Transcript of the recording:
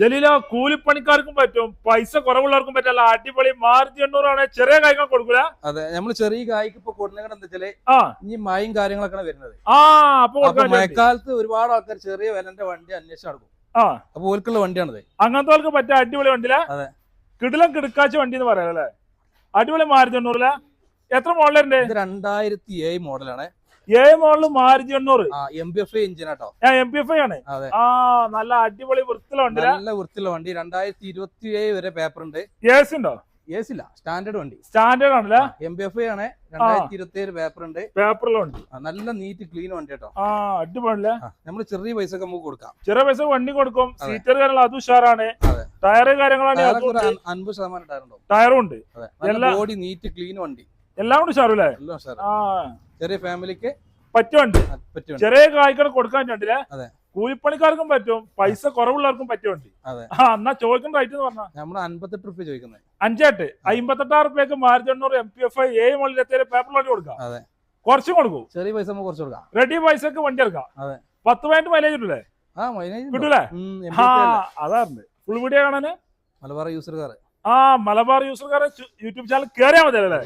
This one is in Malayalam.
ജലീല കൂലിപ്പണിക്കാർക്കും പറ്റും, പൈസ കുറവുള്ളവർക്കും പറ്റല്ല. അടിപൊളി മാർജി 800 ചെറിയ കായ്ക്കാൻ കൊടുക്കൂല. അതെ, നമ്മള് ചെറിയ കായ്ക്ക് ഇപ്പൊ കൊടുക്കുന്നത് എന്താ വെച്ചാല് ഇനി മഴയും കാര്യങ്ങളൊക്കെയാണ് വരുന്നത്. അപ്പൊ മഴക്കാലത്ത് ഒരുപാട് ആൾക്കാർ ചെറിയ വിലന്റെ വണ്ടി അന്വേഷിച്ച് നടക്കും. അപ്പൊ ഓൽക്കുള്ള വണ്ടിയാണത്. അങ്ങനത്തെ പറ്റിയ അടിപൊളി വണ്ടിയില്ല. അതെ, കിടിലം കിടക്കാച്ച വണ്ടി എന്ന് പറയാം അല്ലേ. അടിപൊളി മാർജി 800. എത്ര മോഡലുണ്ട്? 2007 മോഡലാണ്. 7 മോഡല് മാർജി 800. MPFI എഞ്ചിനാട്ടോ. MPFI ആണ്. നല്ല അടിപൊളി വൃത്തിയുള്ള വണ്ടി. നല്ല വൃത്തിയുള്ള വണ്ടി. 2027 വരെ പേപ്പർ ഉണ്ട്. AC ഉണ്ടോ? AC ഇല്ല, സ്റ്റാൻഡേർഡ് വണ്ടി. സ്റ്റാൻഡേർഡ് ആണല്ലേ. MPFI ആണ്. 2027 പേപ്പർ ഉണ്ട്. പേപ്പറിലുണ്ട്. നല്ല നീറ്റ് ക്ലീൻ വണ്ടി കേട്ടോ. അടിപൊളിയല്ലേ. നമ്മള് ചെറിയ പൈസ നമുക്ക് കൊടുക്കാം. ചെറിയ പൈസ വണ്ടി കൊടുക്കും. സീറ്റർ കാര്യങ്ങൾ അത് ഉഷാറാണ്. ടയറ് കാര്യങ്ങളാണ് 50% ടയറുണ്ടോ? ടയറും ഉണ്ട്. ബോഡി നീറ്റ് ക്ലീൻ വണ്ടി. എല്ലാം കൂടി ഉഷാറല്ലേ. ചെറിയ ഫാമിലിക്ക് പറ്റിയ വണ്ടി. ചെറിയ കായ്ക്കട കൊടുക്കാൻ വേണ്ടില്ലേ. കൂലിപ്പണിക്കാർക്കും പറ്റും, പൈസ കുറവുള്ളവർക്കും പറ്റിയ വണ്ടി. എന്നാ ചോദിക്കുന്ന റേറ്റ് എന്ന് പറഞ്ഞാൽ നമ്മള് 58 രൂപ ചോദിക്കുന്നത്. 58 രൂപയ്ക്ക് മാർജി 800 MPFI 7 മോഡൽ പേപ്പർ വണ്ടി കൊടുക്കാം. കുറച്ചും കൊടുക്കും. ചെറിയ പൈസ കുറച്ച് കൊടുക്കാം. റെഡി പൈസക്ക് വണ്ടി എടുക്കാം. 10 മൈലേജ് കിട്ടൂലേ? കിട്ടൂലേ? അതാറുണ്ട്. ഫുൾ വീഡിയോ കാണാന് Malabar user car Malabar user car YouTube channel കയറിയാൽ മതി അല്ലേ.